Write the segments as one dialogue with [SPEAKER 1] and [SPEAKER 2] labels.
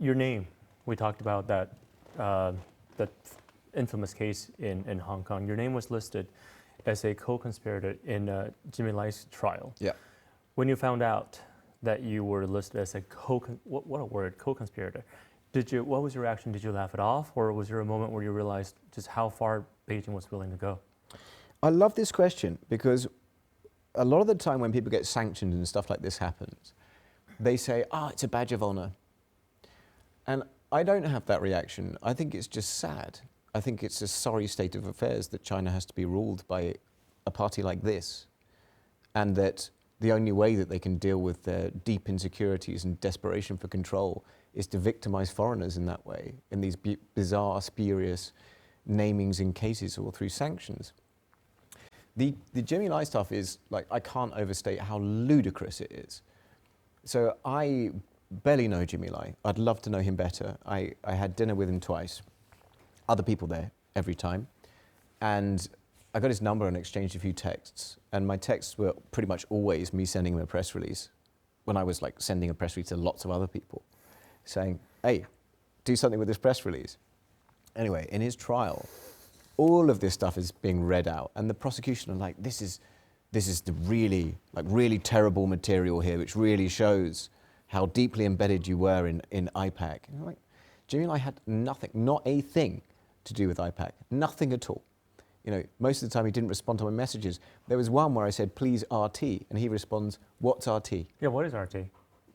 [SPEAKER 1] your name, we talked about that infamous case in Hong Kong. Your name was listed as a co-conspirator in Jimmy Lai's trial.
[SPEAKER 2] Yeah.
[SPEAKER 1] When you found out that you were listed as a co-conspirator, what was your reaction? Did you laugh it off, or was there a moment where you realized just how far Beijing was willing to go?
[SPEAKER 2] I love this question because a lot of the time when people get sanctioned and stuff like this happens, they say, it's a badge of honor. And I don't have that reaction. I think it's just sad. I think it's a sorry state of affairs that China has to be ruled by a party like this, and that the only way that they can deal with their deep insecurities and desperation for control is to victimize foreigners in that way, in these bizarre, spurious namings in cases or through sanctions. The Jimmy Lai stuff is, like, I can't overstate how ludicrous it is. So I barely know Jimmy Lai. I'd love to know him better. I had dinner with him twice. Other people there every time. And I got his number and exchanged a few texts. And my texts were pretty much always me sending him a press release when I was like sending a press release to lots of other people saying, hey, do something with this press release. Anyway, in his trial, all of this stuff is being read out, and the prosecution are like, this is the really terrible material here, which really shows how deeply embedded you were in IPAC. And I'm like, Jimmy Lai had nothing, not a thing to do with IPAC, nothing at all. You know, most of the time he didn't respond to my messages. There was one where I said, please RT, and he responds, what's RT?
[SPEAKER 1] Yeah, what is RT?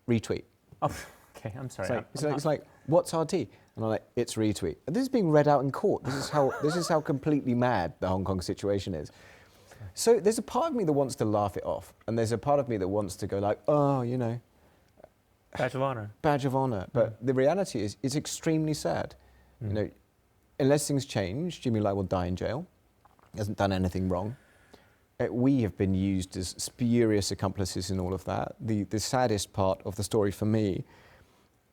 [SPEAKER 2] Retweet.
[SPEAKER 1] Oh, okay, I'm sorry.
[SPEAKER 2] It's like, what's RT? And I'm like, it's retweet. And this is being read out in court. This is how completely mad the Hong Kong situation is. So there's a part of me that wants to laugh it off, and there's a part of me that wants to go like, oh, you know.
[SPEAKER 1] Badge of honor.
[SPEAKER 2] Badge of honor. But the reality is, it's extremely sad. You know, unless things change, Jimmy Lai will die in jail. He hasn't done anything wrong. We have been used as spurious accomplices in all of that. The saddest part of the story for me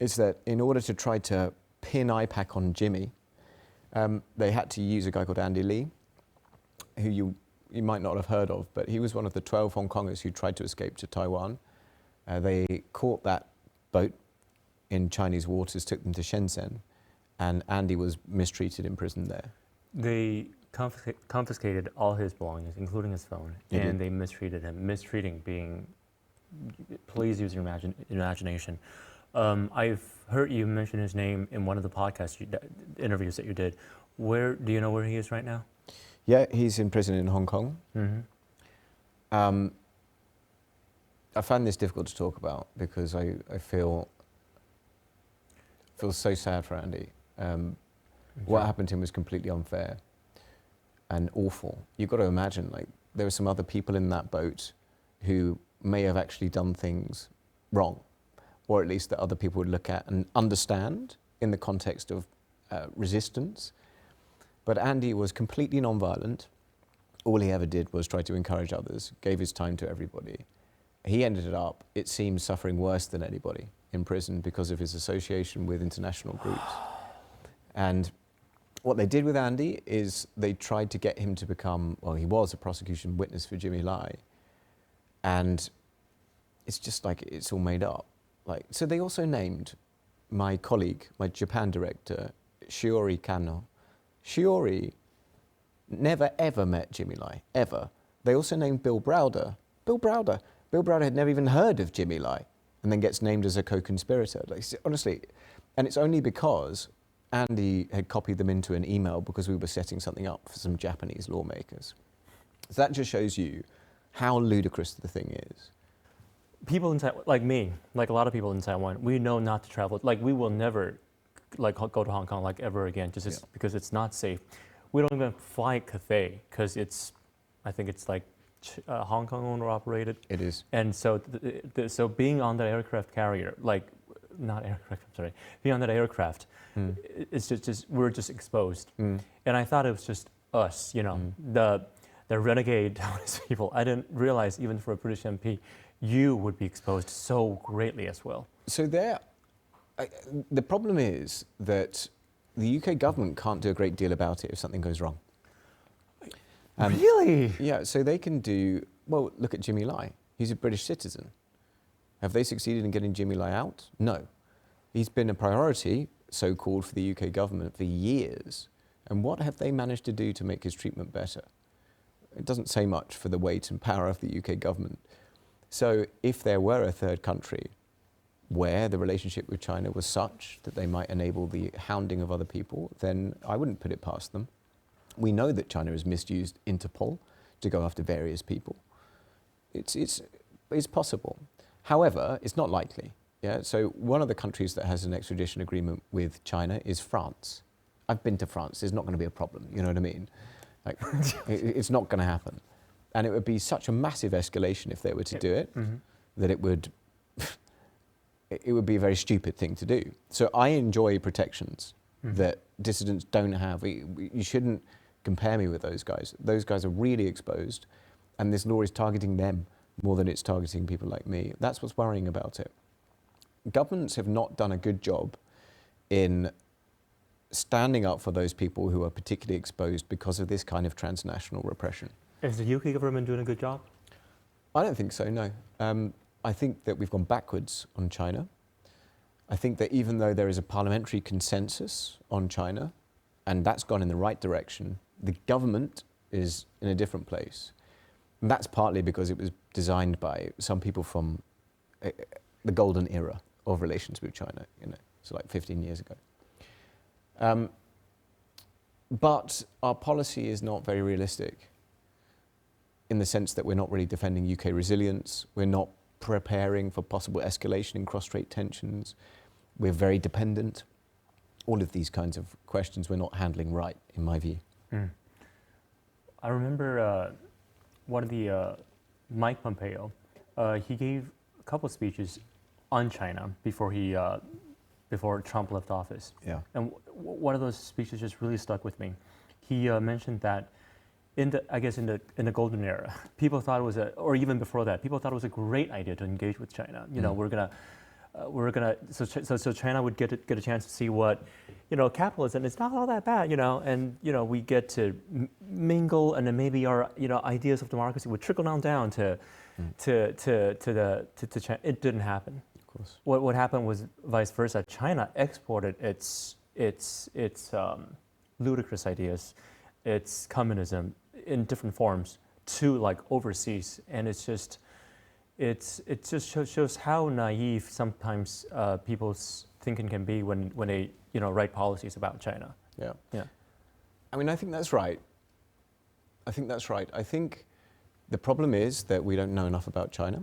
[SPEAKER 2] is that in order to try to pin IPAC on Jimmy, they had to use a guy called Andy Lee, who you might not have heard of, but he was one of the 12 Hong Kongers who tried to escape to Taiwan. They caught that boat in Chinese waters, took them to Shenzhen, and Andy was mistreated in prison there.
[SPEAKER 1] They confiscated all his belongings, including his phone, and they mistreated him. Mistreating being, please use your imagination. I've heard you mention his name in one of the podcast interviews that you did. Do you know where he is right now?
[SPEAKER 2] Yeah, he's in prison in Hong Kong. Mm-hmm. I find this difficult to talk about because I feel so sad for Andy. What happened to him was completely unfair and awful. You've got to imagine, like, there were some other people in that boat who may have actually done things wrong, or at least that other people would look at and understand in the context of resistance. But Andy was completely non-violent. All he ever did was try to encourage others, gave his time to everybody. He ended up, it seems, suffering worse than anybody in prison because of his association with international groups. And what they did with Andy is they tried to get him to become, well, he was a prosecution witness for Jimmy Lai. And it's just like, it's all made up. Like, so they also named my colleague, my Japan director, Shiori Kano. Shiori never ever met Jimmy Lai, ever. They also named Bill Browder. Bill Browder had never even heard of Jimmy Lai, and then gets named as a co-conspirator. Like, honestly, and it's only because Andy had copied them into an email because we were setting something up for some Japanese lawmakers. So that just shows you how ludicrous the thing is.
[SPEAKER 1] People in Taiwan, like me, like a lot of people in Taiwan, we know not to travel. Like, we will never like go to Hong Kong like ever again, just because it's not safe. We don't even fly Cathay because I think it's like Hong Kong owner operated.
[SPEAKER 2] It is.
[SPEAKER 1] And so, so being on that aircraft carrier, like, not aircraft, I'm sorry, being on that aircraft, it's just we're just exposed. And I thought it was just us, you know, the renegade Taiwanese people. I didn't realize even for a British MP, you would be exposed so greatly as well.
[SPEAKER 2] So the problem is that the UK government can't do a great deal about it if something goes wrong.
[SPEAKER 1] Really?
[SPEAKER 2] Yeah, so they can do, well, look at Jimmy Lai. He's a British citizen. Have they succeeded in getting Jimmy Lai out? No. He's been a priority, so-called, for the UK government for years. And what have they managed to do to make his treatment better? It doesn't say much for the weight and power of the UK government. So if there were a third country where the relationship with China was such that they might enable the hounding of other people, then I wouldn't put it past them. We know that China has misused Interpol to go after various people. It's possible. However, it's not likely. Yeah? So one of the countries that has an extradition agreement with China is France. I've been to France. There's not going to be a problem. You know what I mean? Like, it's not going to happen. And it would be such a massive escalation if they were to do it, that it would be a very stupid thing to do. So I enjoy protections that dissidents don't have. You shouldn't compare me with those guys. Those guys are really exposed, and this law is targeting them more than it's targeting people like me. That's what's worrying about it. Governments have not done a good job in standing up for those people who are particularly exposed because of this kind of transnational repression.
[SPEAKER 1] Is the UK government doing a good job?
[SPEAKER 2] I don't think so, no. I think that we've gone backwards on China. I think that even though there is a parliamentary consensus on China, and that's gone in the right direction, the government is in a different place. And that's partly because it was designed by some people from the golden era of relations with China, so like 15 years ago. But our policy is not very realistic in the sense that we're not really defending UK resilience, we're not preparing for possible escalation in cross-strait tensions, we're very dependent. All of these kinds of questions we're not handling right, in my view.
[SPEAKER 1] I remember one of the, Mike Pompeo, he gave a couple of speeches on China before Trump left office.
[SPEAKER 2] Yeah.
[SPEAKER 1] And one of those speeches just really stuck with me. He mentioned that in the golden era, people thought it was or even before that, people thought it was a great idea to engage with China. So China would get a chance to see what, capitalism is not all that bad, and we get to mingle, and then maybe our ideas of democracy would trickle down to China. It didn't happen.
[SPEAKER 2] Of course.
[SPEAKER 1] What happened was vice versa. China exported its ludicrous ideas, its communism in different forms to overseas, and it just shows how naive sometimes people's thinking can be when they write policies about China.
[SPEAKER 2] Yeah.
[SPEAKER 1] Yeah.
[SPEAKER 2] I mean, I think that's right. I think the problem is that we don't know enough about China,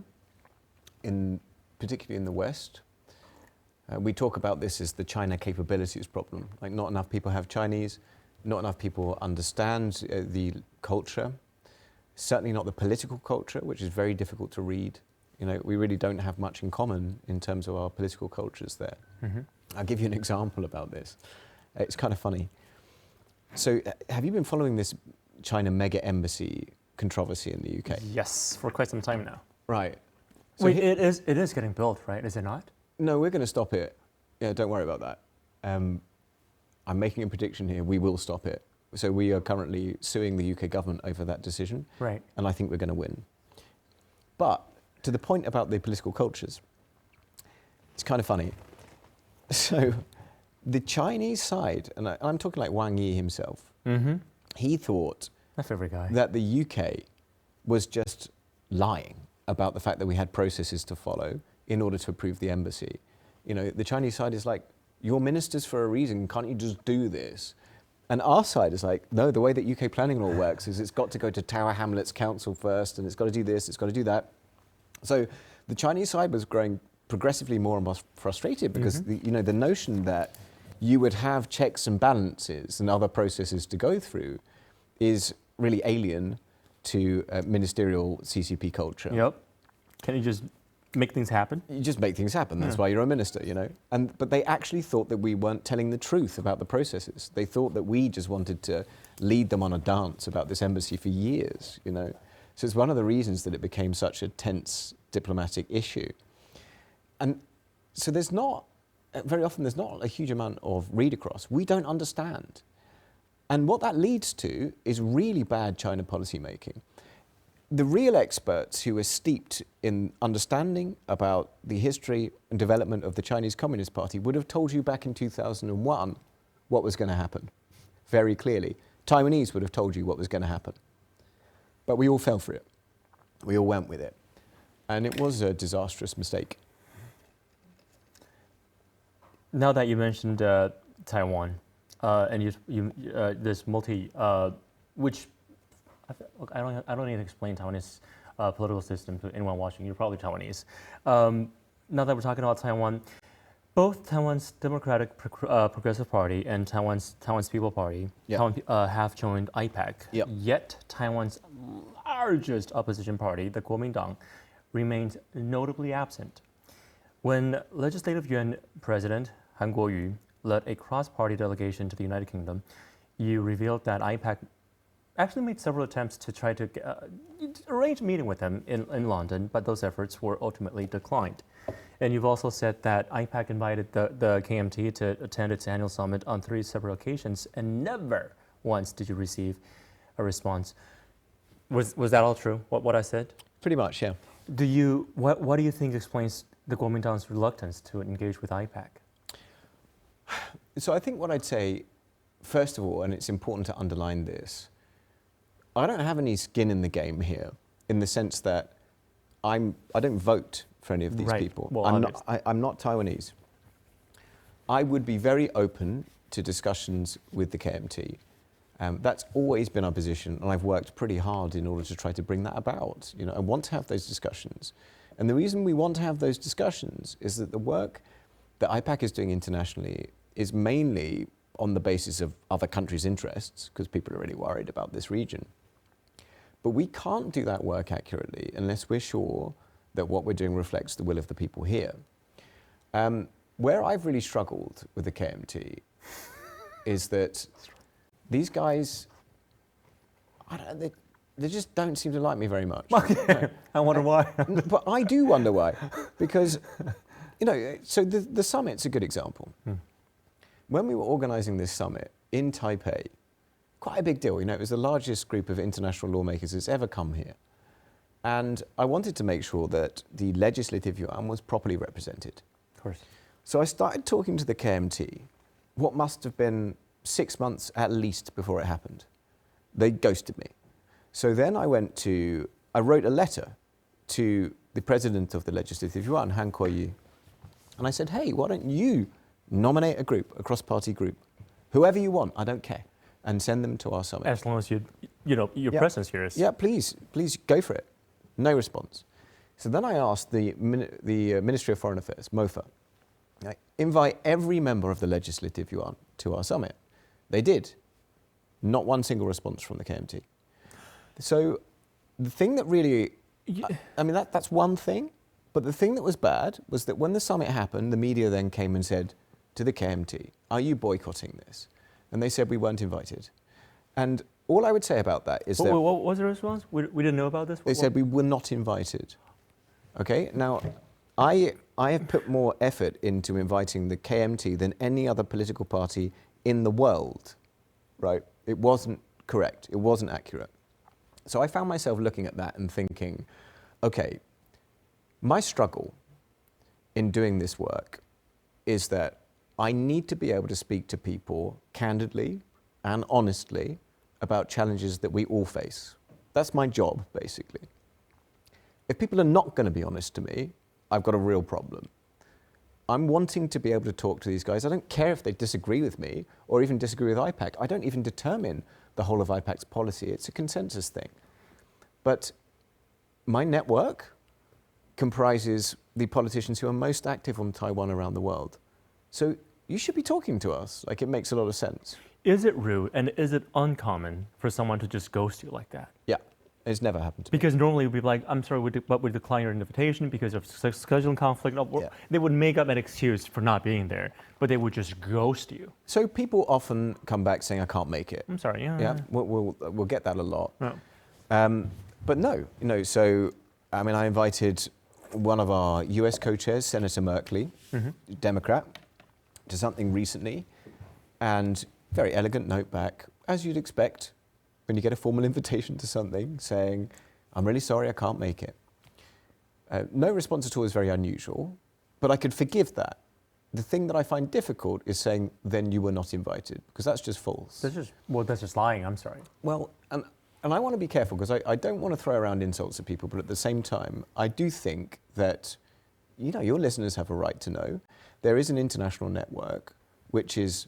[SPEAKER 2] particularly in the West. We talk about this as the China capabilities problem. Like, not enough people have Chinese, not enough people understand the culture, certainly not the political culture, which is very difficult to read. We really don't have much in common in terms of our political cultures there. I'll give you an example about this. It's kind of funny. So have you been following this China mega embassy controversy in the UK?
[SPEAKER 1] Yes, for quite some time now.
[SPEAKER 2] Right. So
[SPEAKER 1] wait, it is getting built, right? Is it not?
[SPEAKER 2] No, we're going to stop it. Yeah, don't worry about that. I'm making a prediction here. We will stop it. So we are currently suing the UK government over that decision.
[SPEAKER 1] Right.
[SPEAKER 2] And I think we're going to win. But to the point about the political cultures, it's kind of funny. So the Chinese side, and I'm talking like Wang Yi himself, he thought
[SPEAKER 1] my favorite guy,
[SPEAKER 2] that the UK was just lying about the fact that we had processes to follow in order to approve the embassy. The Chinese side is like, you're ministers for a reason, can't you just do this? And our side is like, no, the way that UK planning law works is it's got to go to Tower Hamlets Council first, and it's got to do this, it's got to do that. So the Chinese side was growing progressively more and more frustrated because the notion that you would have checks and balances and other processes to go through is really alien to ministerial CCP culture.
[SPEAKER 1] Yep. Can you just make things happen?
[SPEAKER 2] You just make things happen. That's why you're a minister, But they actually thought that we weren't telling the truth about the processes. They thought that we just wanted to lead them on a dance about this embassy for years, So it's one of the reasons that it became such a tense diplomatic issue. And so very often there's not a huge amount of read across. We don't understand. And what that leads to is really bad China policy making. the real experts who are steeped in understanding about the history and development of the Chinese Communist Party would have told you back in 2001 what was going to happen, very clearly. Taiwanese would have told you what was going to happen. But we all fell for it. We all went with it. And it was a disastrous mistake.
[SPEAKER 1] Now that you mentioned Taiwan, and this which I don't need to explain Taiwanese political system to anyone watching. You're probably Taiwanese. Now that we're talking about Taiwan, both Taiwan's Democratic Progressive Party and Taiwan's People Party have joined IPAC.
[SPEAKER 2] Yep.
[SPEAKER 1] Yet Taiwan's largest opposition party, the Kuomintang, remains notably absent. When Legislative Yuan President Han Kuo-yu led a cross-party delegation to the United Kingdom, you revealed that IPAC actually made several attempts to try to arrange a meeting with him in London, but those efforts were ultimately declined. And you've also said that IPAC invited the KMT to attend its annual summit on 3 separate occasions, and never once did you receive a response. Was that all true, what I said?
[SPEAKER 2] Pretty much, yeah.
[SPEAKER 1] What do you think explains the Kuomintang's reluctance to engage with IPAC?
[SPEAKER 2] So I think what I'd say, first of all, and it's important to underline this, I don't have any skin in the game here, in the sense that I don't vote for any of these people.
[SPEAKER 1] Well,
[SPEAKER 2] I'm not Taiwanese. I would be very open to discussions with the KMT. That's always been our position, and I've worked pretty hard in order to try to bring that about. I want to have those discussions. And the reason we want to have those discussions is that the work that IPAC is doing internationally is mainly on the basis of other countries' interests, because people are really worried about this region. But we can't do that work accurately unless we're sure that what we're doing reflects the will of the people here. Where I've really struggled with the KMT is that these guys, they just don't seem to like me very much.
[SPEAKER 1] I wonder why.
[SPEAKER 2] But I do wonder why. Because, so the summit's a good example. When we were organizing this summit in Taipei, quite a big deal. It was the largest group of international lawmakers that's ever come here. And I wanted to make sure that the legislative yuan was properly represented.
[SPEAKER 1] Of course.
[SPEAKER 2] So I started talking to the KMT, what must have been 6 months at least before it happened. They ghosted me. So then I wrote a letter to the president of the legislative yuan, Han Kuo-yu, and I said, hey, why don't you nominate a group, a cross-party group, whoever you want, I don't care, and send them to our summit.
[SPEAKER 1] As long as your presence here is.
[SPEAKER 2] Yeah, please go for it. No response. So then I asked the Ministry of Foreign Affairs, MOFA, invite every member of the legislative yuan to our summit. They did. Not one single response from the KMT. So the thing that really, that's one thing, but the thing that was bad was that when the summit happened, the media then came and said to the KMT, are you boycotting this? And they said we weren't invited. And all I would say about that is that...
[SPEAKER 1] What was the response? We didn't know about this?
[SPEAKER 2] They said we were not invited. Okay, now I have put more effort into inviting the KMT than any other political party in the world, right? It wasn't correct, it wasn't accurate. So I found myself looking at that and thinking, okay, my struggle in doing this work is that I need to be able to speak to people candidly and honestly about challenges that we all face. That's my job, basically. If people are not going to be honest to me, I've got a real problem. I'm wanting to be able to talk to these guys. I don't care if they disagree with me or even disagree with IPAC. I don't even determine the whole of IPAC's policy. It's a consensus thing. But my network comprises the politicians who are most active on Taiwan around the world. So you should be talking to us. It makes a lot of sense.
[SPEAKER 1] Is it rude and is it uncommon for someone to just ghost you like that?
[SPEAKER 2] Yeah, it's never happened to me.
[SPEAKER 1] Because normally we'd be like, I'm sorry, but we decline your invitation because of scheduling conflict. They would make up an excuse for not being there, but they would just ghost you.
[SPEAKER 2] So people often come back saying, I can't make it.
[SPEAKER 1] I'm sorry, yeah.
[SPEAKER 2] Yeah, we'll get that a lot.
[SPEAKER 1] No.
[SPEAKER 2] But no, so, I invited one of our US co-chairs, Senator Merkley, Democrat, to something recently, and very elegant note back, as you'd expect when you get a formal invitation to something, saying, I'm really sorry, I can't make it. No response at all is very unusual, but I could forgive that. The thing that I find difficult is saying, then you were not invited, because that's just false.
[SPEAKER 1] That's just lying, I'm sorry.
[SPEAKER 2] Well, and I want to be careful, because I don't want to throw around insults at people, but at the same time, I do think that, you know, your listeners have a right to know. There is an international network which is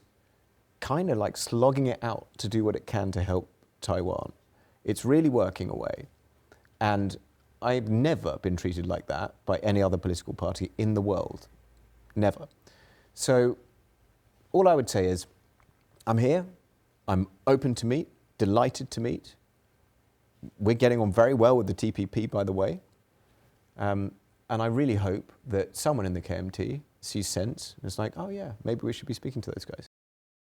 [SPEAKER 2] kind of like slogging it out to do what it can to help Taiwan. It's really working away. And I've never been treated like that by any other political party in the world. Never. So all I would say is, I'm here, I'm open to meet, delighted to meet. We're getting on very well with the TPP, by the way. And I really hope that someone in the KMT sees sense and is like, oh yeah, maybe we should be speaking to those guys.